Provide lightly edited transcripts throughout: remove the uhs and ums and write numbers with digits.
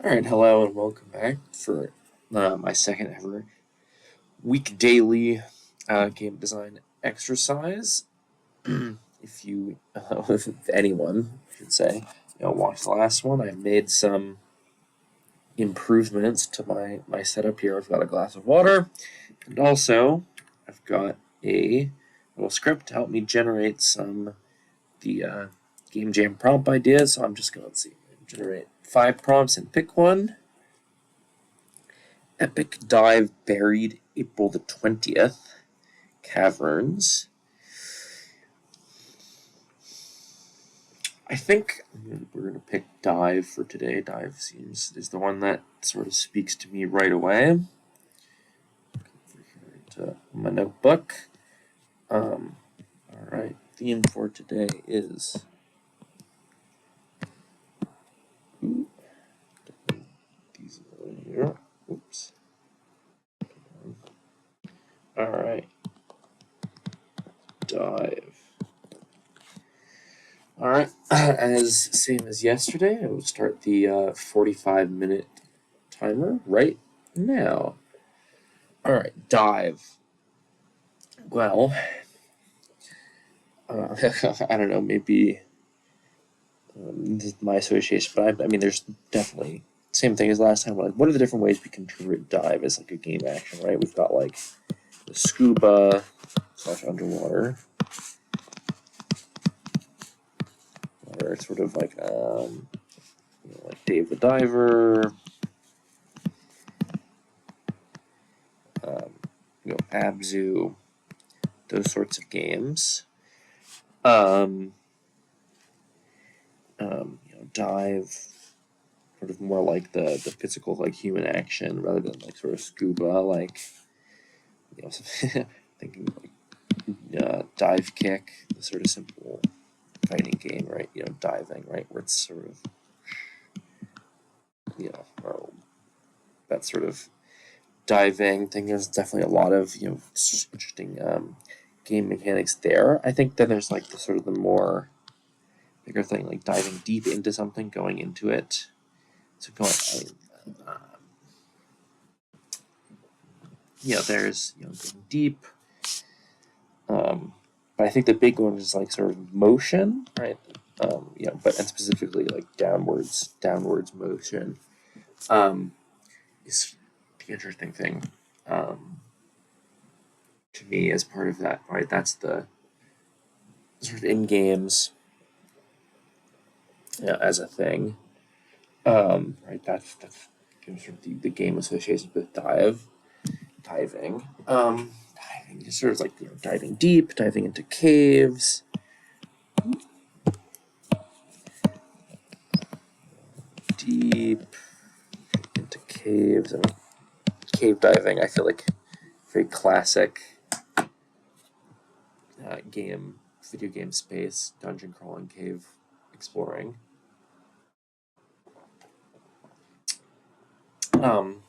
Alright, hello and welcome back for my second ever week daily game design exercise. If anyone should say, watch the last one, I made some improvements to my setup here. I've got a glass of water, and also I've got a little script to help me generate the game jam prompt ideas. So I'm just going to generate 5 prompts and pick one. Epic dive buried April the 20th. Caverns. I think we're going to pick dive for today. Dive is the one that sort of speaks to me right away. Over here to my notebook. Alright, theme for today is these in here. Oops. Alright. Dive. Alright, as same as yesterday, I will start the 45-minute timer right now. Alright, dive. Well, I don't know, maybe this is my association, but I mean, there's definitely same thing as last time. Like, what are the different ways we can interpret dive as like a game action, right? We've got like the scuba / underwater, or sort of like like Dave the Diver, Abzu, those sorts of games. Dive, sort of more like the physical, like human action, rather than like sort of scuba, like thinking like dive kick, the sort of simple fighting game, right? Diving, right, where it's sort of that sort of diving thing. There's definitely a lot of interesting game mechanics there. I think then there's like the sort of the more bigger thing, like diving deep into something, going into it. So there's going deep. But I think the big one is like sort of motion, right? And specifically like downwards motion is the interesting thing to me as part of that, right? That's the sort of in games as a thing, right? That's sort of the game association with diving. Diving is sort of like diving deep, diving into caves. Deep into caves. I mean, cave diving, I feel like very classic video game space, dungeon crawling, cave exploring. I'm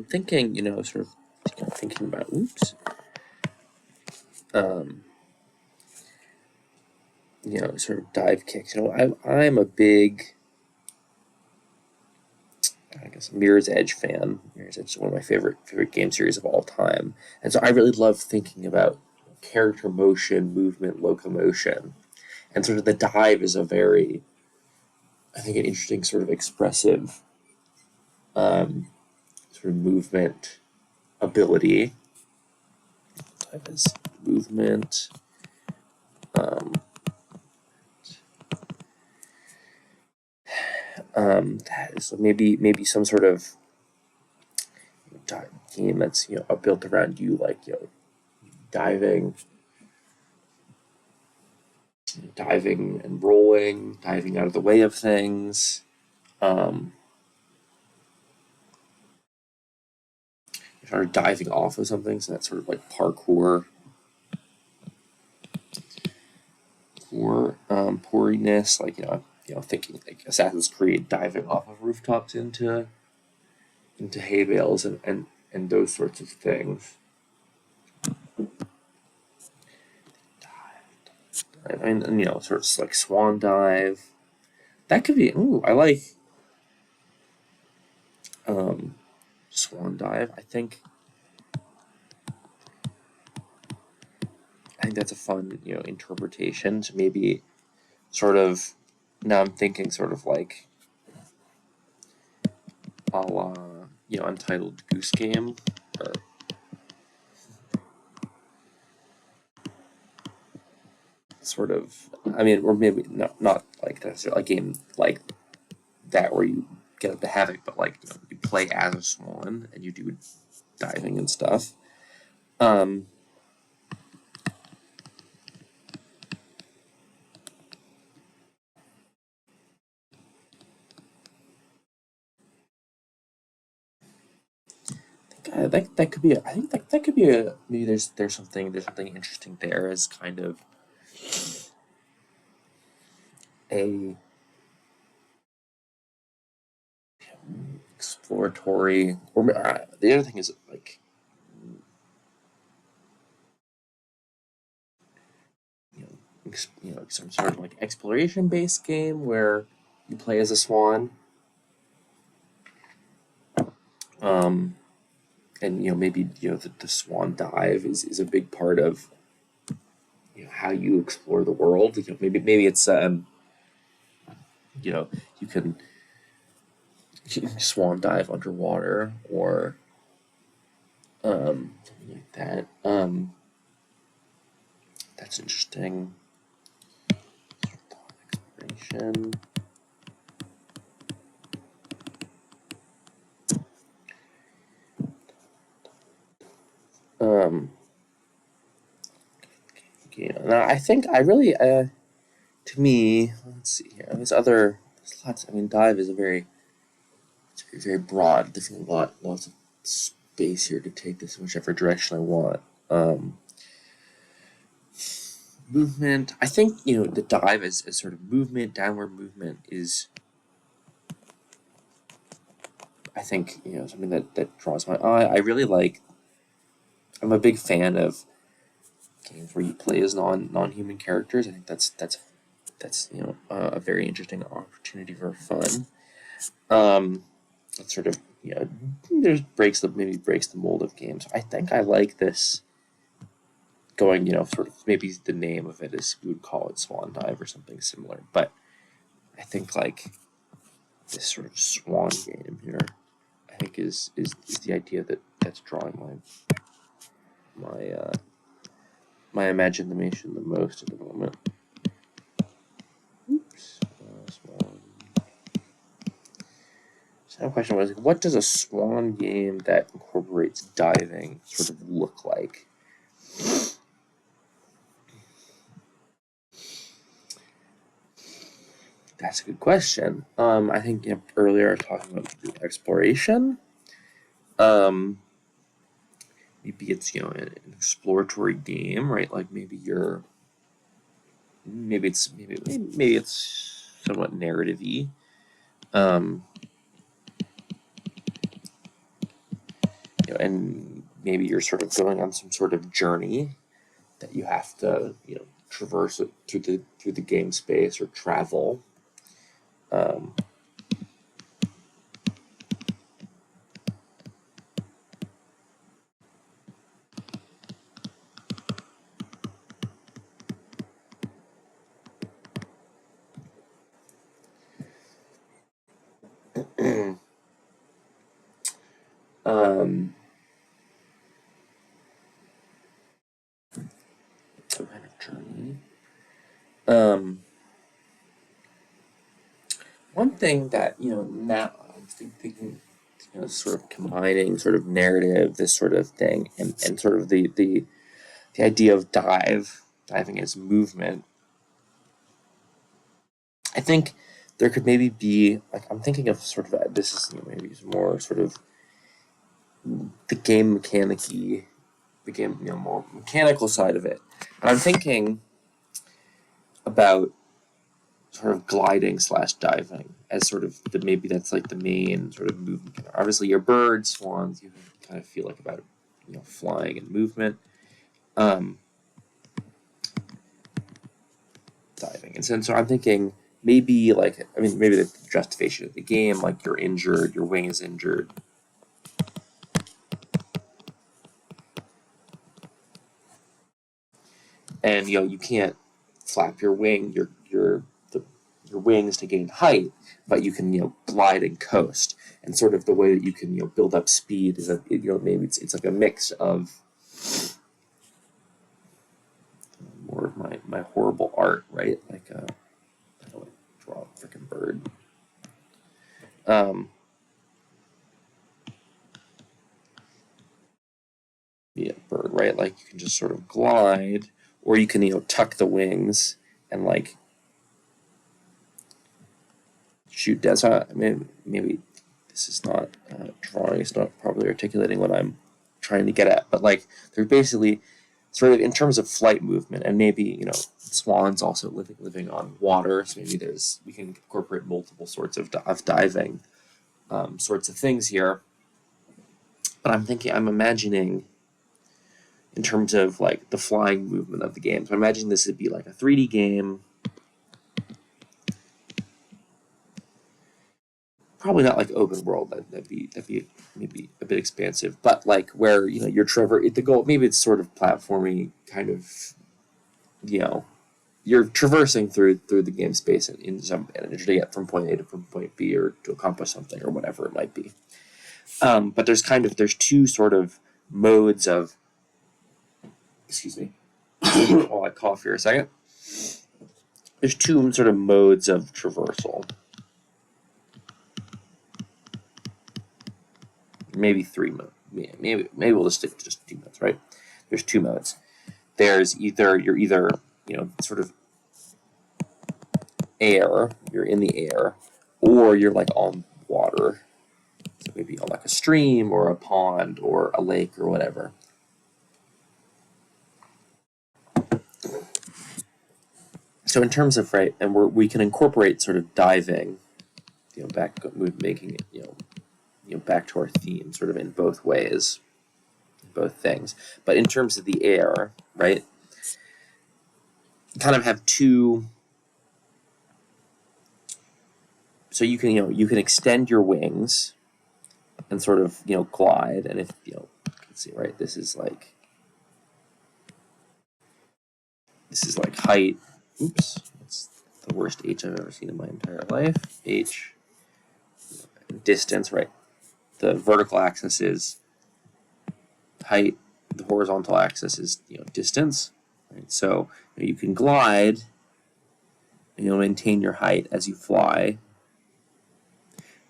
thinking, sort of thinking about, sort of dive kicks. I'm a big, I guess, Mirror's Edge fan. Mirror's Edge is one of my favorite game series of all time, and so I really love thinking about character motion, movement, locomotion, and sort of the dive is a very, I think, an interesting sort of expressive sort of movement ability. Dive is movement. That is maybe some sort of game that's built around you, like diving and rolling, diving out of the way of things. Or diving off of something, so that's sort of like parkour. Pooriness, like thinking like Assassin's Creed, diving off of rooftops into hay bales and those sorts of things. I mean, sort of like swan dive. That could be. Ooh, I like swan dive. I think that's a fun interpretation. So maybe sort of now I'm thinking sort of like a la Untitled Goose Game, or sort of. I mean, or maybe not like necessarily a game like that where you get up to havoc, but like you play as a swan and you do diving and stuff. Um, that could be. I think that could be a maybe. There's something interesting there as kind of a exploratory. Or the other thing is like some sort of like exploration based game where you play as a swan. Um, and maybe the swan dive is a big part of how you explore the world. Maybe it's you know you can swan dive underwater or something like that. That's interesting. Exploration. Um, now I think I really to me, let's see here. There's lots. I mean, dive is it's very, very broad. There's lots of space here to take this in whichever direction I want. Um, movement. I think the dive as sort of movement, downward movement is. I think something that draws my eye. I really like. I'm a big fan of games where you play as non-human characters. I think that's a very interesting opportunity for fun. It sort of there's maybe breaks the mold of games. I think I like this going sort of maybe the name of it is we would call it Swan Dive or something similar, but I think like this sort of swan game here I think is the idea that's drawing my my imagination the most at the moment. Oops. Swan. So the question was, what does a swan game that incorporates diving sort of look like? That's a good question. I think earlier I was talking about the exploration. Um, maybe it's an exploratory game, right? Like maybe it's somewhat narrative-y. Um, and maybe you're sort of going on some sort of journey that you have to traverse it through the game space or travel. Um, um, some kind of journey. Um, one thing that now I'm thinking, sort of combining sort of narrative, this sort of thing, and sort of the idea of diving as movement. I think there could maybe be like I'm thinking of sort of this is maybe more sort of the game the game more mechanical side of it. And I'm thinking about sort of gliding slash diving as sort of maybe that's like the main sort of movement. Obviously, your birds, swans, you kind of feel like about flying and movement. Um, diving. And so I'm thinking maybe like, I mean, maybe the justification of the game, like you're injured, your wing is injured. And you can't flap your wing, your wings to gain height, but you can glide and coast. And sort of the way that you can build up speed is that maybe it's like a mix of more of my horrible art, right? Like I don't draw a freaking bird. Yeah, bird, right? Like you can just sort of glide, or you can tuck the wings and like shoot down. So I mean, maybe this is not drawing. It's not probably articulating what I'm trying to get at. But like, they're basically sort of in terms of flight movement, and maybe swans also living on water. So maybe we can incorporate multiple sorts of diving sorts of things here. But I'm imagining in terms of like the flying movement of the game. So I imagine this would be like a 3D game. Probably not like open world. That'd be maybe a bit expansive, but like where you're the goal. Maybe it's sort of platformy kind of. You're traversing through the game space and to get from point A to from point B or to accomplish something or whatever it might be. But there's two sort of modes of. Excuse me. While I cough here a second. There's two sort of modes of traversal. Maybe three modes. Maybe we'll just stick to just 2 modes, right? There's 2 modes. There's you're either sort of air, you're in the air, or you're like on water. So maybe on like a stream or a pond or a lake or whatever. So in terms of and we can incorporate sort of diving, making it back to our theme, sort of in both ways, both things. But in terms of the air, right, you kind of have two. So you can extend your wings and sort of glide, and if let's see, right, this is like height. Oops, that's the worst H I've ever seen in my entire life. H, distance, right? The vertical axis is height. The horizontal axis is distance. Right? So you can glide, and you'll maintain your height as you fly,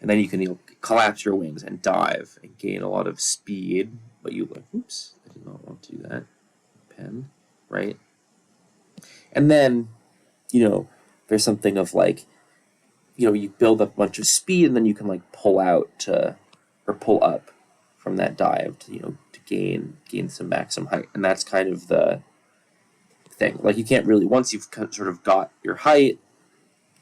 and then you can collapse your wings and dive and gain a lot of speed. But oops, I did not want to do that. Pen, right? And then there's something of like you build up a bunch of speed, and then you can like pull out or pull up from that dive to gain some maximum height, and that's kind of the thing. Like you can't really, once you've sort of got your height,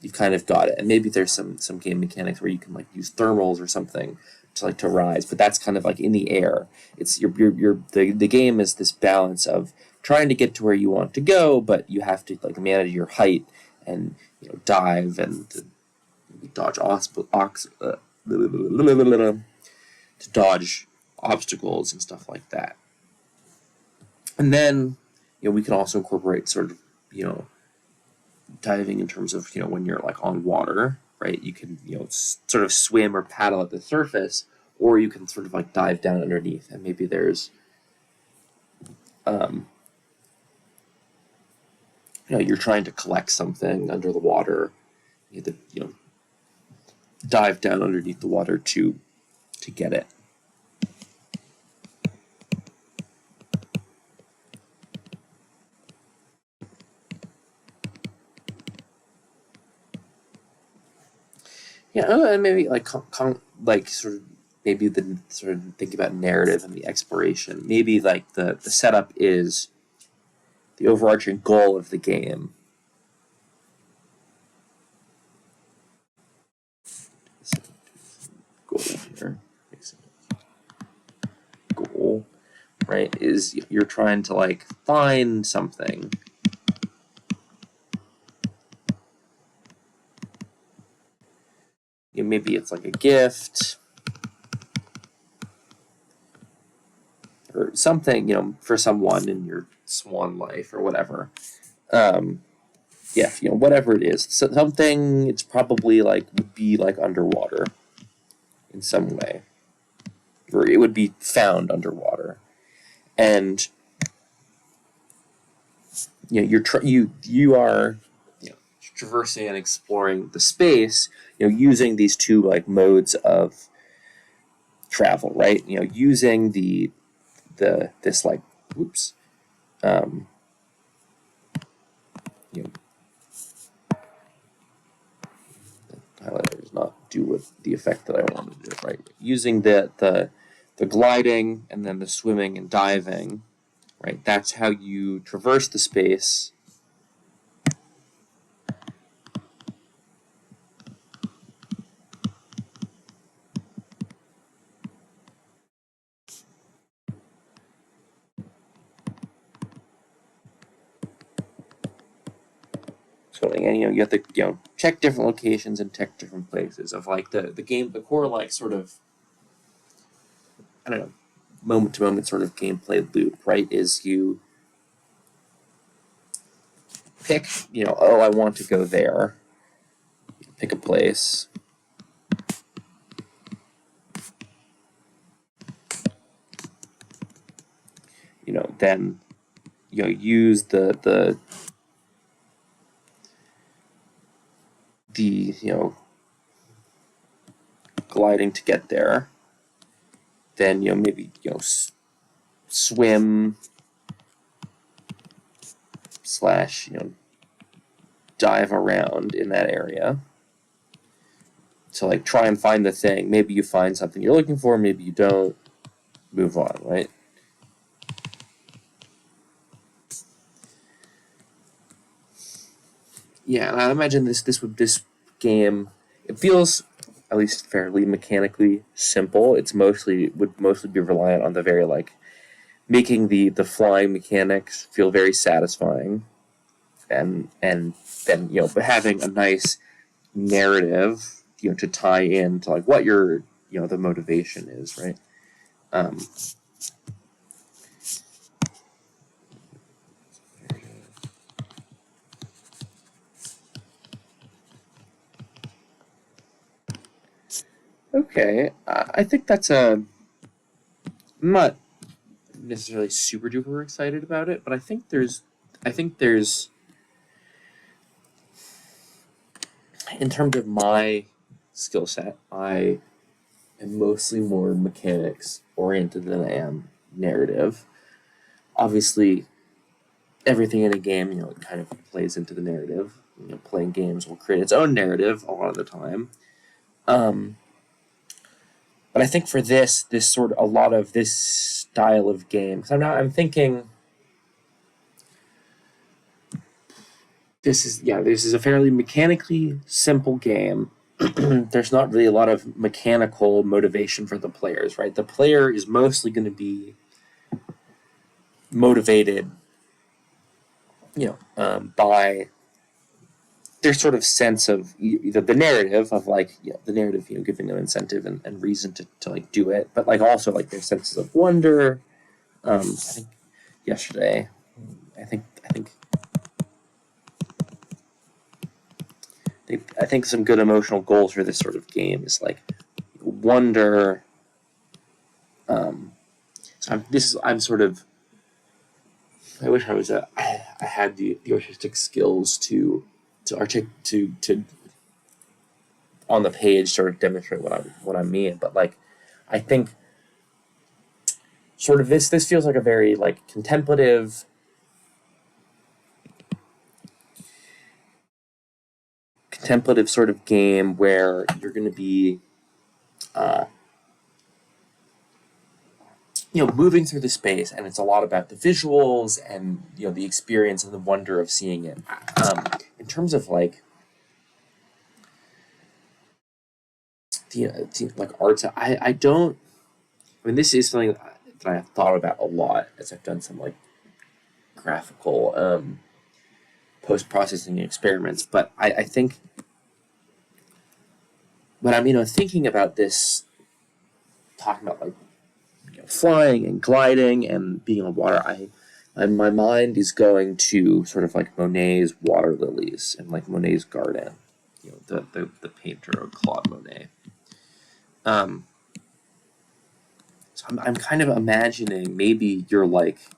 you've kind of got it. And maybe there's some game mechanics where you can like use thermals or something to rise, but that's kind of like in the air. It's the game is this balance of trying to get to where you want to go, but you have to like manage your height and dive and dodge to dodge obstacles and stuff like that. And then we can also incorporate sort of diving in terms of when you're like on water, right? You can sort of swim or paddle at the surface, or you can sort of like dive down underneath, and maybe there's you're trying to collect something under the water. You have to dive down underneath the water to get it. Yeah, and maybe like like sort of maybe the sort of think about narrative and the exploration. Maybe like the setup is the overarching goal of the game. Goal here. Goal, right, is you're trying to like find something maybe it's like a gift or something, for someone in your swan life or whatever. Yeah, whatever it is, something it's probably would be underwater in some way, or it would be found underwater, and you are traversing and exploring the space, using these two modes of travel, right? Using this whoops, um, you know, highlighter does not do with the effect that I wanted to do, right? Using the gliding and then the swimming and diving, right? That's how you traverse the space. Swimming, and you have to check different locations and check different places of the game, the core sort of, I don't know, moment to moment sort of gameplay loop, right? Is you pick, oh, I want to go there. Pick a place. Then use the gliding to get there. Then maybe swim / dive around in that area to try and find the thing. Maybe you find something you're looking for, maybe you don't. Move on, right? Yeah, and I imagine this game, it feels at least fairly mechanically simple. Would mostly be reliant on the very making the flying mechanics feel very satisfying, and then but having a nice narrative to tie in to what your the motivation is, right? Um, okay, I think that's I'm not necessarily super duper excited about it, but I think there's in terms of my skill set, I am mostly more mechanics oriented than I am narrative. Obviously, everything in a game, it kind of plays into the narrative. Playing games will create its own narrative a lot of the time. But I think for this sort of a lot of this style of game, because I'm thinking this is a fairly mechanically simple game. There's not really a lot of mechanical motivation for the players, right? The player is mostly going to be motivated, by their sort of sense of either the narrative of the narrative, giving them incentive and reason to do it, but also their senses of wonder. I think yesterday, I think I think some good emotional goals for this sort of game is wonder. So I'm sort of. I wish I had the artistic skills to on the page sort of demonstrate what I mean, but I think sort of this feels like a very contemplative, sort of game where you're going to be moving through the space, and it's a lot about the visuals and the experience and the wonder of seeing it. In terms of the arts, I don't. I mean, this is something that I've thought about a lot as I've done some graphical post processing experiments. But I think But I'm thinking about this, talking about like flying and gliding and being on water. My mind is going to sort of like Monet's water lilies and like Monet's garden. The painter of Claude Monet. Um, so I'm kind of imagining maybe you're like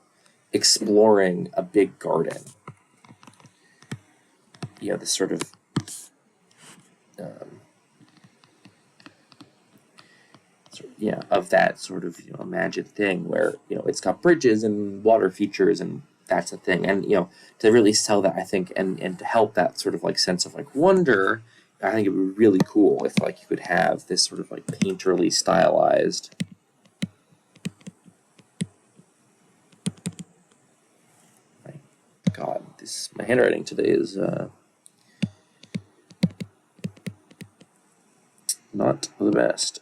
exploring a big garden. This sort of um, of that sort of imagined thing where it's got bridges and water features and that's a thing, and to really sell that, I think, and to help that sort of like sense of like wonder, I think it would be really cool if like you could have this sort of like painterly stylized God, my handwriting today is not the best.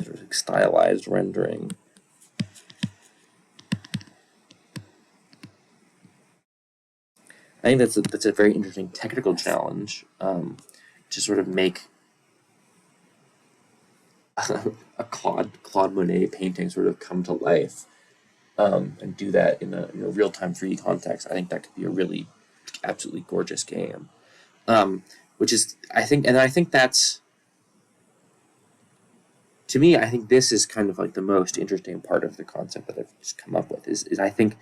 Sort of stylized rendering. I think that's a very interesting technical challenge, to sort of make a Claude Monet painting sort of come to life, and do that in a real time 3D context. I think that could be a really absolutely gorgeous game. Which is I think that's, to me, I think this is kind of like the most interesting part of the concept that I've just come up with is I think,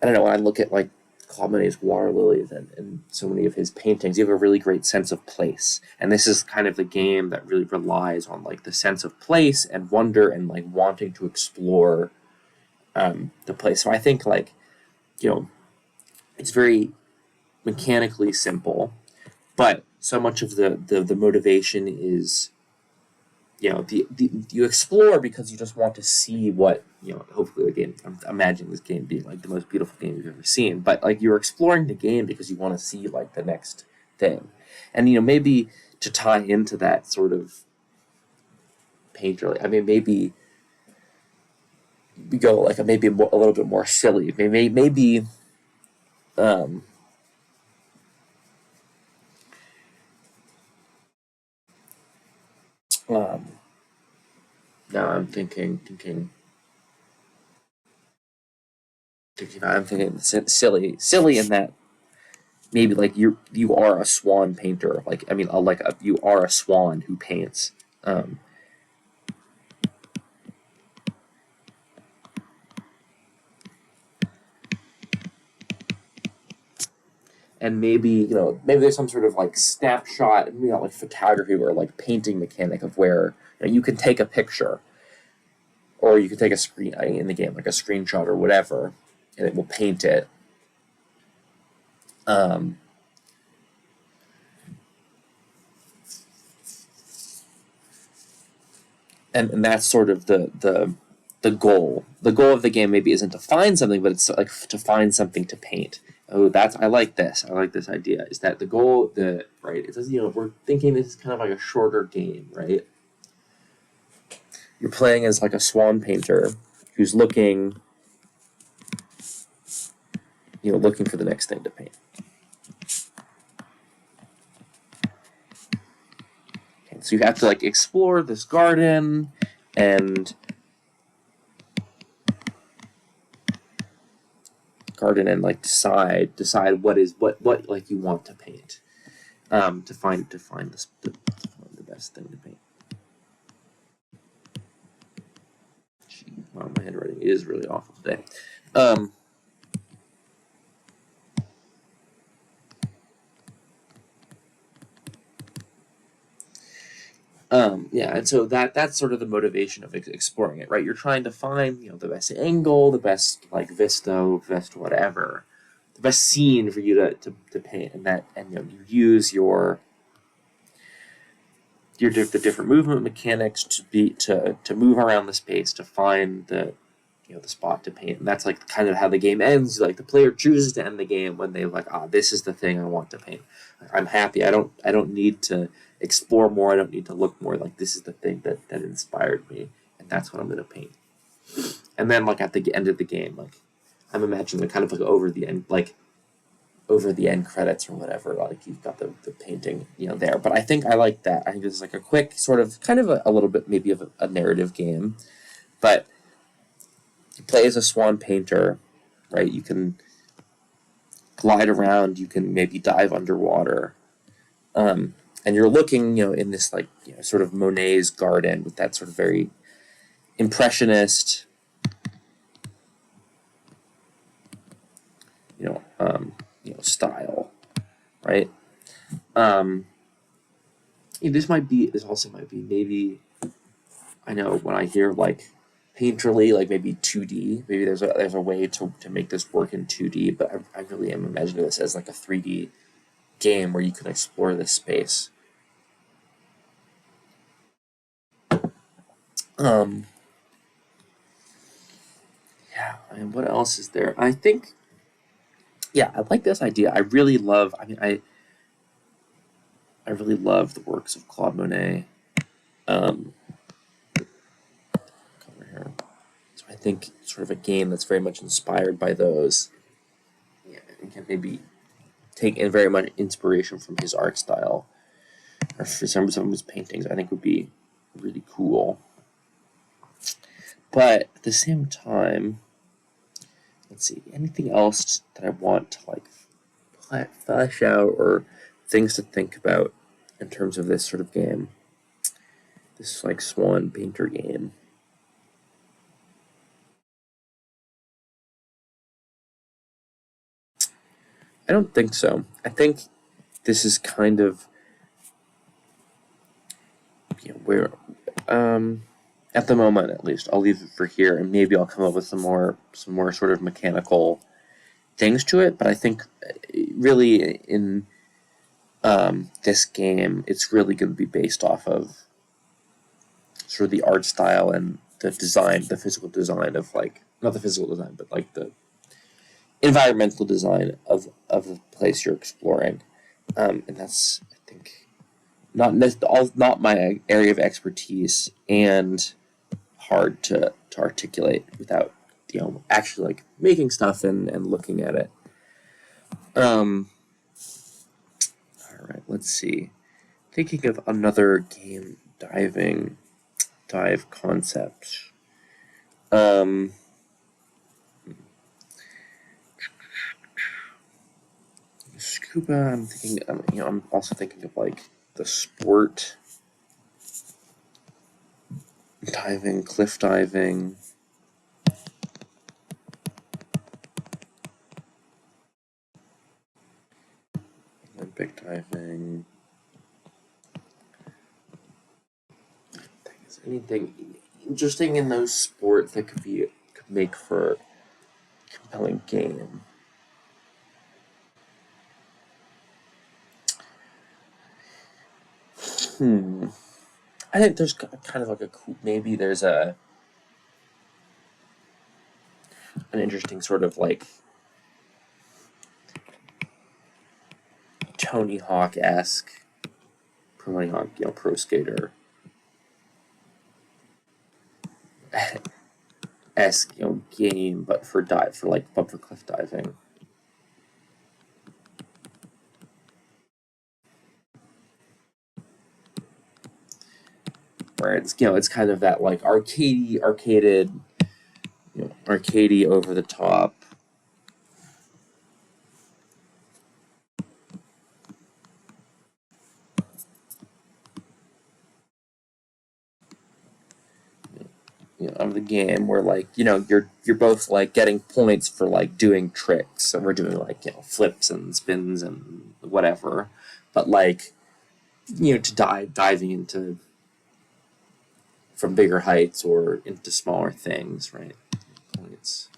I don't know, when I look at like Claude Monet's water lilies and so many of his paintings, you have a really great sense of place. And this is kind of the game that really relies on like the sense of place and wonder and like wanting to explore the place. So I think like, it's very mechanically simple, but so much of the motivation is, you explore because you just want to see what, hopefully the game, I'm imagining this game being like the most beautiful game you've ever seen, but like you're exploring the game because you want to see like the next thing. And maybe to tie into that sort of painterly, maybe we go like maybe a little bit more silly, maybe um um now I'm thinking silly in that maybe like you are a swan painter, like you are a swan who paints, um, and maybe there's some sort of like snapshot, like photography or like painting mechanic of where you can take a picture or you can take a screen in the game like a screenshot or whatever, and it will paint it. Um, and that's sort of the goal. The goal of the game maybe isn't to find something, but it's like to find something to paint. Oh, I like this. I like this idea. Is that the goal? Right? It says we're thinking this is kind of like a shorter game, right? You're playing as like a swan painter who's looking for the next thing to paint. Okay, so you have to like explore this garden and like decide what like you want to paint, to find the best thing to paint. Gee, wow, my handwriting is really awful today. Um, yeah, and so that's sort of the motivation of exploring it, right? You're trying to find the best angle, the best like vista, best whatever, the best scene for you to paint, and you use the different movement mechanics to move around the space to find the spot to paint. And that's like kind of how the game ends. Like the player chooses to end the game when they like, this is the thing I want to paint. I'm happy. I don't need to explore more. I don't need to look more. Like this is the thing that inspired me, and that's what I'm gonna paint. And then like at the end of the game, like I'm imagining kind of like over the end, like over the end credits or whatever, like you've got the painting, there. But I think I like that. I think it's like a quick sort of kind of a little bit maybe of a narrative game, but you play as a swan painter, right? You can glide around, you can maybe dive underwater, and you're looking, in this like sort of Monet's garden with that sort of very impressionist, style, right? Um, this also might be maybe, I know when I hear like painterly, like maybe 2D, maybe there's a way to make this work in 2D, but I really am imagining this as like a 3D game where you can explore this space. Yeah, and what else is there? I think, yeah, I like this idea. I really love. I mean, I really love the works of Claude Monet. Over here, so I think sort of a game that's very much inspired by those. Yeah, and can maybe take in very much inspiration from his art style, or for some of his paintings. I think would be really cool. But at the same time, let's see, anything else that I want to like flesh out or things to think about in terms of this sort of game, this like swan painter game. I don't think so. I think this is kind of where at the moment at least I'll leave it for here, and maybe I'll come up with some more sort of mechanical things to it. But I think really in this game, it's really going to be based off of sort of the art style and the design, the physical design of like not the physical design, but like the environmental design of the place you're exploring, and that's I think not my area of expertise and hard to articulate without actually like making stuff and looking at it. All right, let's see. Thinking of another game dive concept. Um, Scuba. I'm thinking. I'm also thinking of like the sport diving, cliff diving. Olympic diving. Is there anything interesting in those sports that could make for a compelling game? I think there's kind of like a cool, maybe there's an interesting sort of like Tony Hawk esque, Tony Hawk, pro skater esque, game, but for cliff diving. Where it's kind of that like arcaded, arcadey over the top. Of the game where like you're both like getting points for like doing tricks, and we're doing like flips and spins and whatever, but like to diving into from bigger heights or into smaller things, right? Points.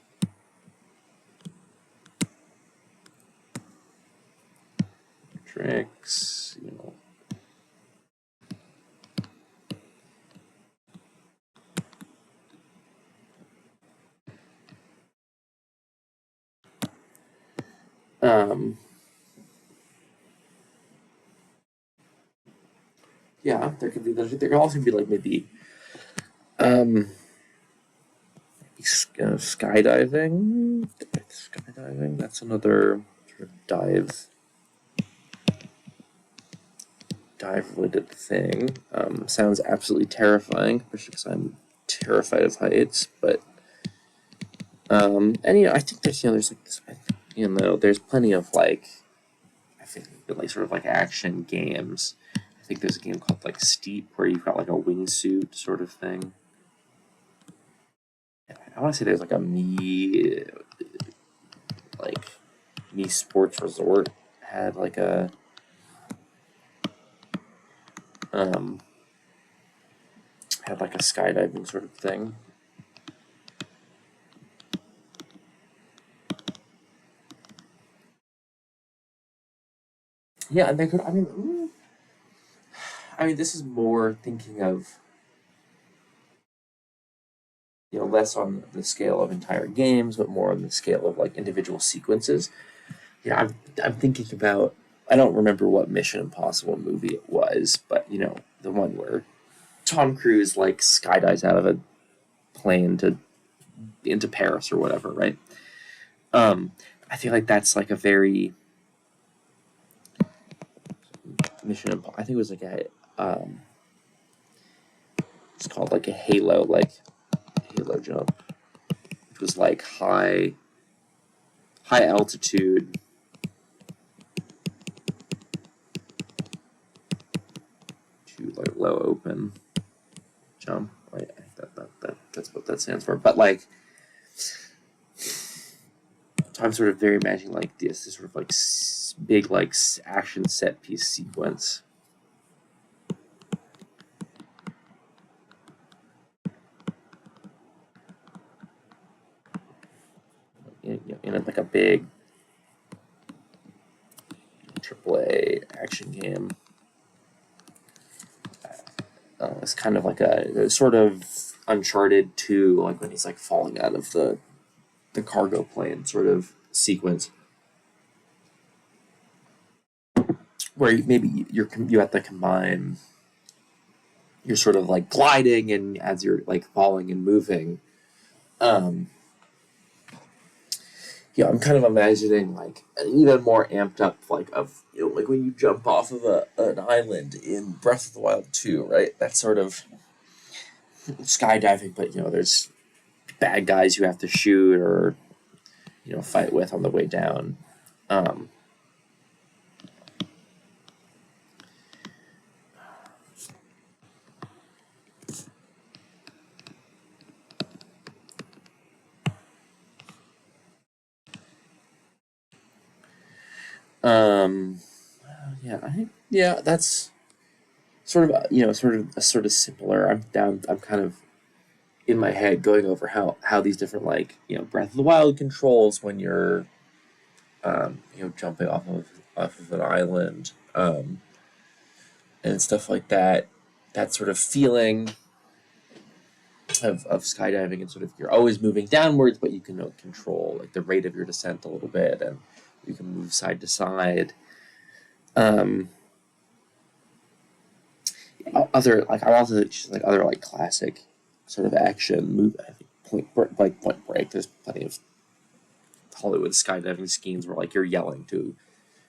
Tricks, yeah, there could also be like maybe um skydiving. Skydiving, that's another dive related thing. Sounds absolutely terrifying, especially because I'm terrified of heights. But and I think there's like this, there's plenty of like, I think like sort of like action games. I think there's a game called like Steep where you've got like a wingsuit sort of thing. I want to say there's like a Me Sports Resort had like a um had like a skydiving sort of thing. Yeah, and they could. This is more thinking of less on the scale of entire games, but more on the scale of like individual sequences. Yeah, I'm thinking about. I don't remember what Mission Impossible movie it was, but the one where Tom Cruise like skydives out of a plane to into Paris or whatever, right? Um, I feel like that's like a very Mission Impossible. I think it was like it's called like a Halo jump, which was like high altitude to like low open jump. Right, that's what that stands for. But like, I'm sort of very imagining like this sort of like big like action set piece sequence. In like a big AAA action game. It's kind of like a sort of Uncharted 2, like when he's like falling out of the cargo plane sort of sequence, where maybe you have to combine. You're sort of like gliding, and as you're like falling and moving, um, I'm kind of imagining like an even more amped up like of like when you jump off of an island in Breath of the Wild 2, right? That sort of skydiving, but there's bad guys you have to shoot or fight with on the way down. Um, um, yeah, I think that's sort of simpler. I'm down. I'm kind of in my head going over how these different like Breath of the Wild controls when you're jumping off of an island and stuff like that. That sort of feeling of skydiving and sort of you're always moving downwards, but you can control like the rate of your descent a little bit, and you can move side to side. Um, Other like I also just like other like classic sort of action move. I think Point Break. There's plenty of Hollywood skydiving schemes where like you're yelling to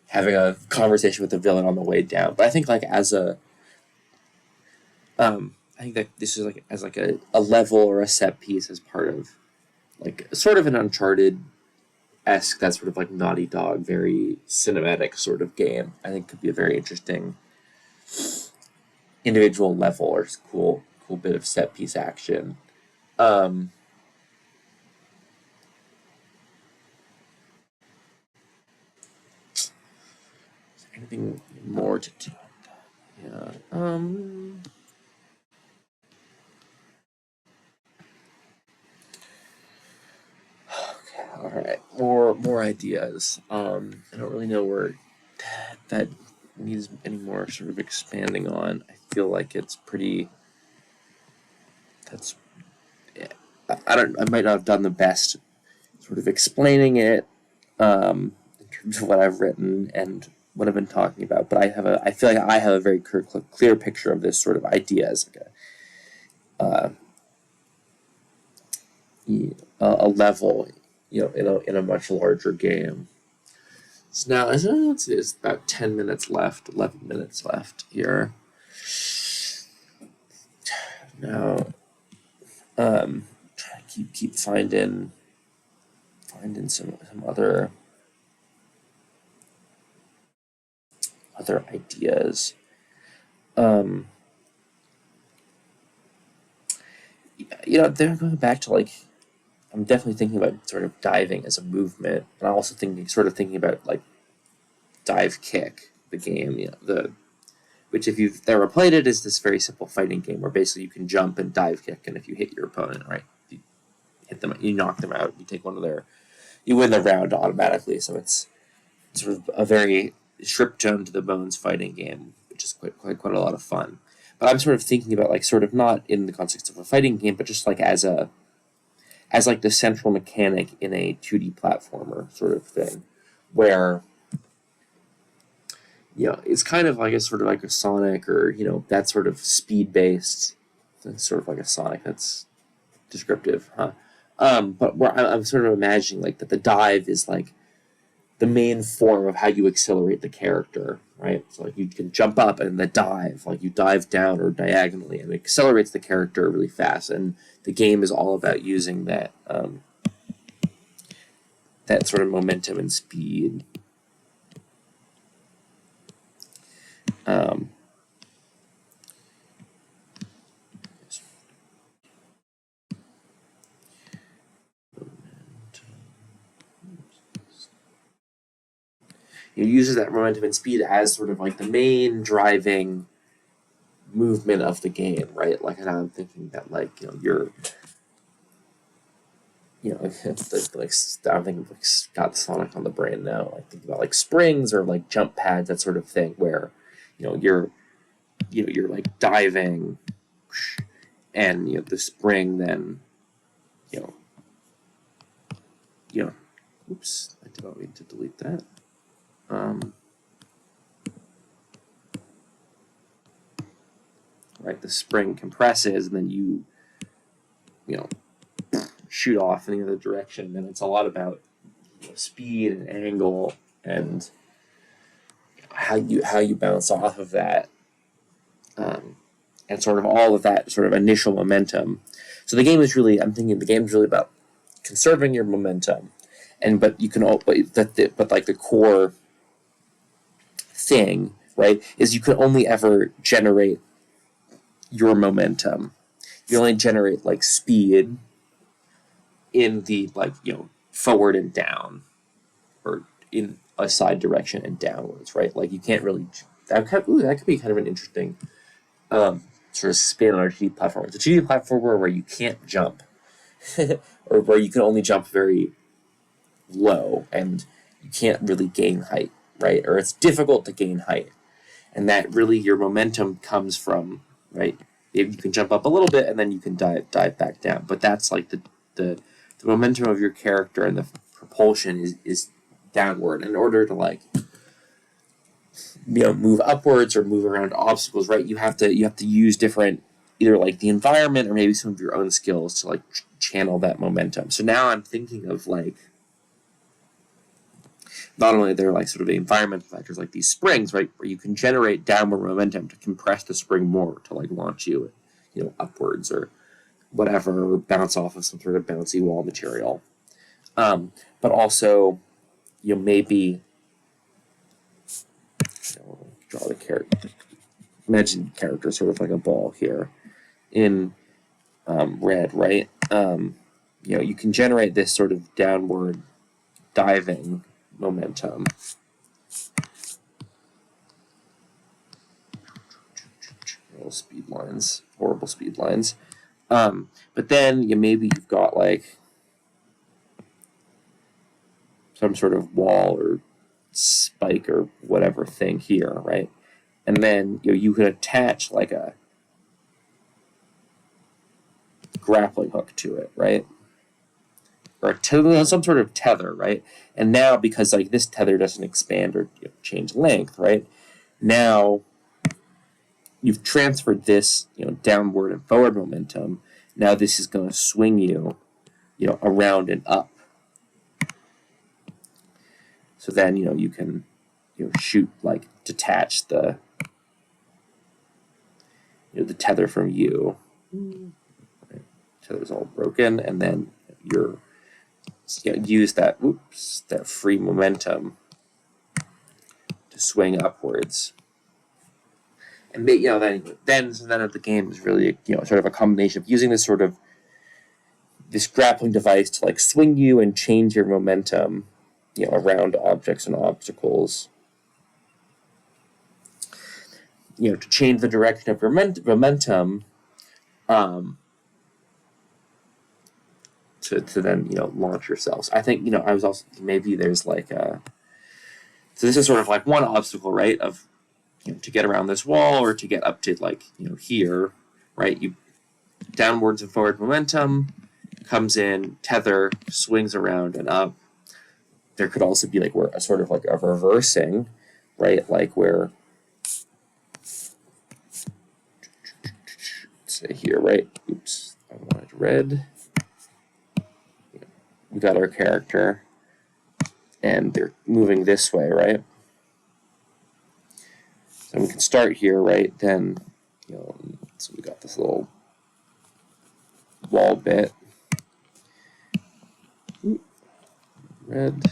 having a conversation with the villain on the way down. But I think like I think that this is like as like a level or a set piece as part of like sort of an Uncharted esque, that sort of like Naughty Dog, very cinematic sort of game. I think could be a very interesting individual level or cool bit of set piece action. Um, Anything more to do? Yeah. Okay, all right. More ideas. I don't really know where that needs any more sort of expanding on. I feel like it's pretty. That's. Yeah, I don't. I might not have done the best sort of explaining it in terms of what I've written and what I've been talking about. But I feel like I have a very clear picture of this sort of idea as like a level, in a much larger game. So now it's about 10 minutes left, 11 minutes left here. Now, try to keep finding some other ideas. They're going back to like, I'm definitely thinking about sort of diving as a movement, and I'm also thinking about like dive kick, the game, which if you've ever played it is this very simple fighting game where basically you can jump and dive kick, and if you hit your opponent, right, you hit them, you knock them out, you take you win the round automatically. So it's sort of a very stripped down to the bones fighting game, which is quite a lot of fun. But I'm sort of thinking about like sort of not in the context of a fighting game, but just like as like the central mechanic in a 2D platformer sort of thing, where it's kind of like sort of like a Sonic, or that sort of speed based, sort of like a Sonic. That's descriptive, huh? But where I'm sort of imagining like that the dive is like the main form of how you accelerate the character, right? So like you can jump up, and the dive, like you dive down or diagonally, and it accelerates the character really fast. And the game is all about using that that sort of momentum and speed. It uses that momentum and speed as sort of like the main driving movement of the game, right? Like, and I'm thinking that like you're like I'm thinking like got Sonic on the brain now. Like think about like springs or like jump pads, that sort of thing, where you're like diving, and the spring then you know you know oops, I did not mean to delete that. Right, the spring compresses, and then you shoot off in the other direction. And it's a lot about speed and angle and how you bounce off of that, and sort of all of that sort of initial momentum. So the game is really, I'm thinking the game is really about conserving your momentum, but you can but like the core thing, right, is you can only ever generate your momentum. You only generate like speed in the like forward and down, or in a side direction and downwards, right? Like you can't really that could be kind of an interesting sort of spin on a 2D platform. It's a 2D platformer where you can't jump, or where you can only jump very low, and you can't really gain height, right? Or it's difficult to gain height, and that really your momentum comes from, right? You can jump up a little bit, and then you can dive back down. But that's like the momentum of your character, and the propulsion is downward. In order to like move upwards or move around obstacles, right, you have to use different, either like the environment or maybe some of your own skills to like channel that momentum. So now I'm thinking of like, not only they're like sort of the environmental factors like these springs, right, where you can generate downward momentum to compress the spring more to like launch you upwards or whatever, or bounce off of some sort of bouncy wall material. But also maybe draw the character, imagine character sort of like a ball here in red, right? You can generate this sort of downward diving momentum. Speed lines, horrible speed lines. But then maybe you've got like some sort of wall or spike or whatever thing here, right? And then you could attach like a grappling hook to it, right? Or some sort of tether, right? And now, because like this tether doesn't expand or change length, right? Now you've transferred this downward and forward momentum. Now this is going to swing you around and up. So then, you can, shoot, like, detach the, the tether from you. Right? Tether's all broken, and then you're, use that free momentum to swing upwards. And then the game is really sort of a combination of using this grappling device to like swing you and change your momentum, around objects and obstacles. To change the direction of your momentum, to then launch yourselves. I think I was also maybe there's like so this is sort of like one obstacle, right? Of to get around this wall or to get up to like here, right? You downwards and forward momentum comes in, tether swings around and up. There could also be like a sort of like a reversing, right? Like where say here, right? Oops, I wanted red. We got our character, and they're moving this way, right? So we can start here, right? Then, so we got this little wall bit. Red.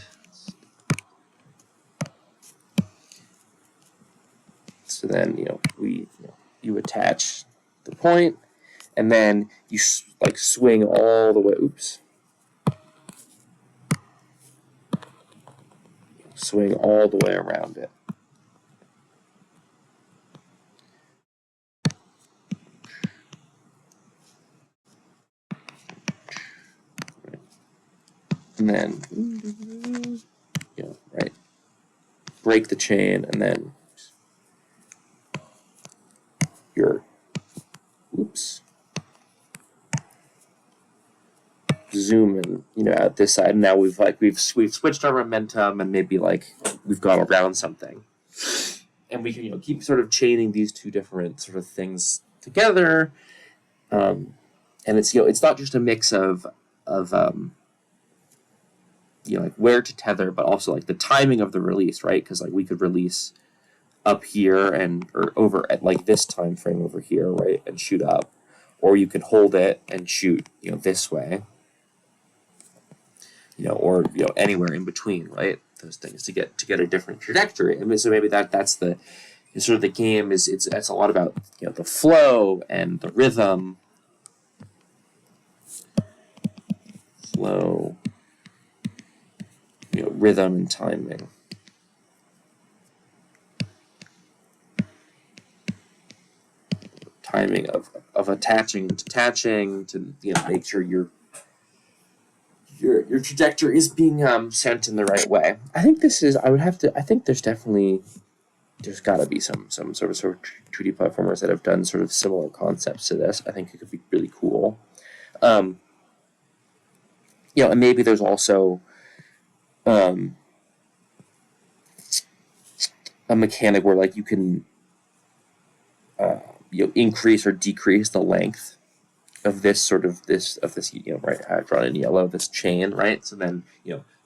So then, you attach the point, and then you like swing all the way. Oops. Swing all the way around it. And then, right, break the chain, and then you're, zoom in, out this side. Now we've switched our momentum, and maybe like we've got around something, and we can keep sort of chaining these two different sort of things together, and it's it's not just a mix of like where to tether, but also like the timing of the release, right? Because like we could release up here or over at like this time frame over here, right, and shoot up, or you could hold it and shoot this way, or anywhere in between, right? Those things to get a different trajectory. I mean, so maybe that's the sort of the game is it's a lot about the flow and the rhythm. Flow, rhythm and timing. Timing of attaching and detaching to make sure your trajectory is being sent in the right way. I think this is. I think there's got to be some sort of 2D platformers that have done sort of similar concepts to this. I think it could be really cool. And maybe there's also a mechanic where like you can increase or decrease the length of this right, I've drawn in yellow, this chain, right? So then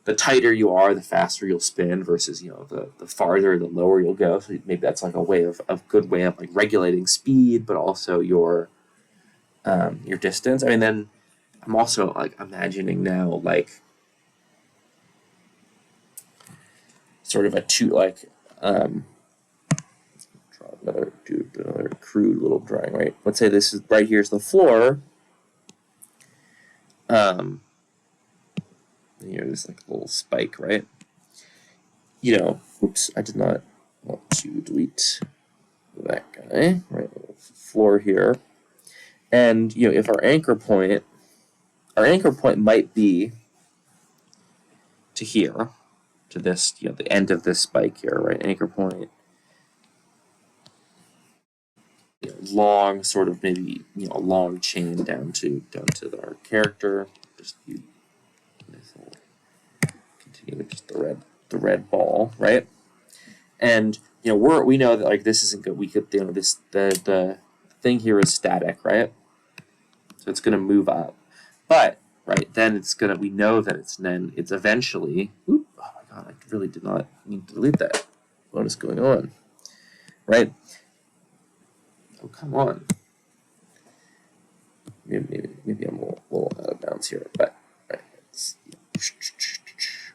the tighter you are, the faster you'll spin versus the farther, the lower you'll go. So maybe that's like a good way of like regulating speed, but also your distance. I mean, then I'm also like imagining now like sort of another crude little drawing, right? Let's say this is right here's the floor. Here's like a little spike, right? Oops, I did not want to delete that guy, right? Floor here. And if our anchor point might be to here, to this, the end of this spike here, right? Anchor point. Long sort of maybe a long chain down to our character. Just continue with just the red ball, right? And we know that like this isn't good. We could this the thing here is static, right? So it's gonna move up, but right then we know that it's eventually. Oh my god! I really did not need to delete that. What is going on? Right? Oh, come on. Maybe I'm a little out of bounds here, but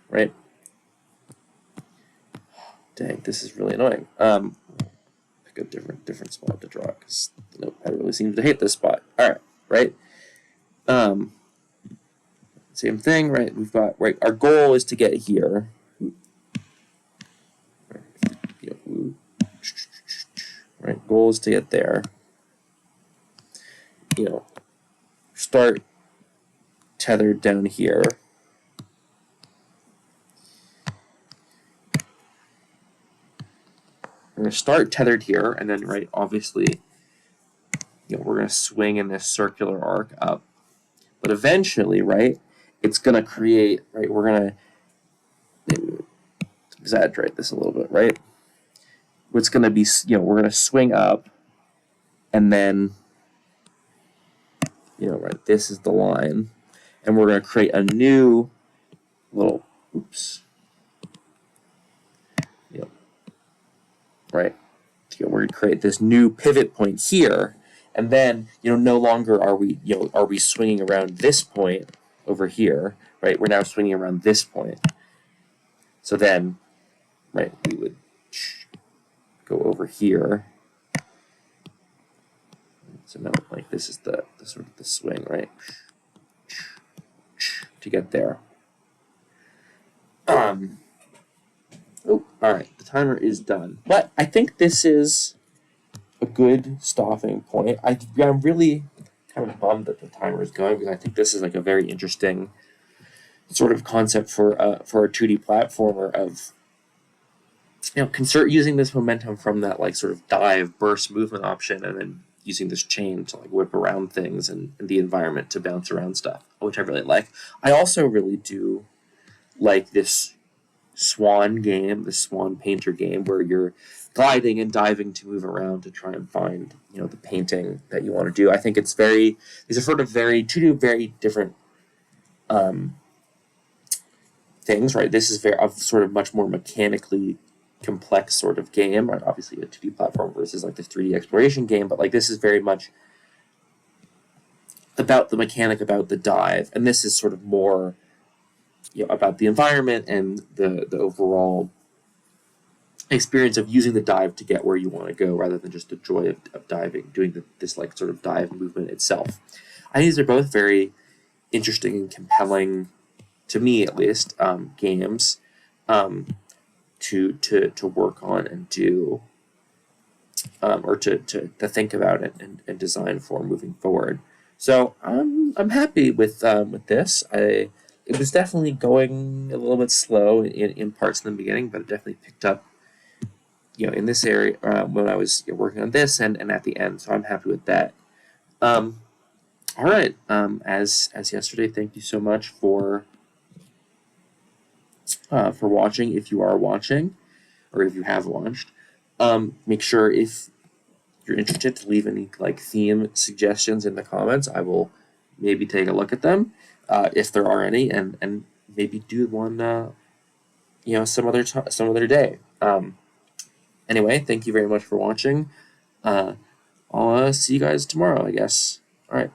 right. Dang, this is really annoying. Pick a different spot to draw because the notepad really seems to hate this spot. All right, right. Same thing, right? We've got right. Our goal is to get here. Right. Goal is to get there. Start tethered down here. We're going to start tethered here, and then, right, obviously, we're going to swing in this circular arc up. But eventually, right, it's going to create, right, we're going to exaggerate this a little bit, right? It's going to be, we're going to swing up, and then, right, this is the line, and we're going to create a new little, right? We're going to create this new pivot point here, and then no longer are we swinging around this point over here, right? We're now swinging around this point. So then, right, we would go over here. So now, like, this is the sort of the swing, right? To get there. Oh, all right. The timer is done. But I think this is a good stopping point. I'm really kind of bummed that the timer is going because I think this is like a very interesting sort of concept for a 2D platformer of using this momentum from that like sort of dive burst movement option and then using this chain to like whip around things and the environment to bounce around stuff, which I really like. I also really do like this Swan game, the Swan Painter game, where you're gliding and diving to move around to try and find, the painting that you want to do. I think these are sort of two very different things, right? This is a sort of much more mechanically complex sort of game, right? Obviously a 2D platform versus like the 3D exploration game, but like this is very much about the mechanic, about the dive, and this is sort of more about the environment and the overall experience of using the dive to get where you want to go rather than just the joy of diving, doing this like sort of dive movement itself. I think these are both very interesting and compelling, to me at least, games to work on and do or to think about it and design for moving forward. So I'm happy with this. It was definitely going a little bit slow in parts in the beginning, but it definitely picked up, in this area when I was working on this and at the end. So I'm happy with that. All right. As yesterday, thank you so much for watching. If you are watching, or if you have watched, make sure if you're interested to leave any like theme suggestions in the comments. I will maybe take a look at them. If there are any, and maybe do one, some other day. Anyway, thank you very much for watching. I'll see you guys tomorrow, I guess. All right.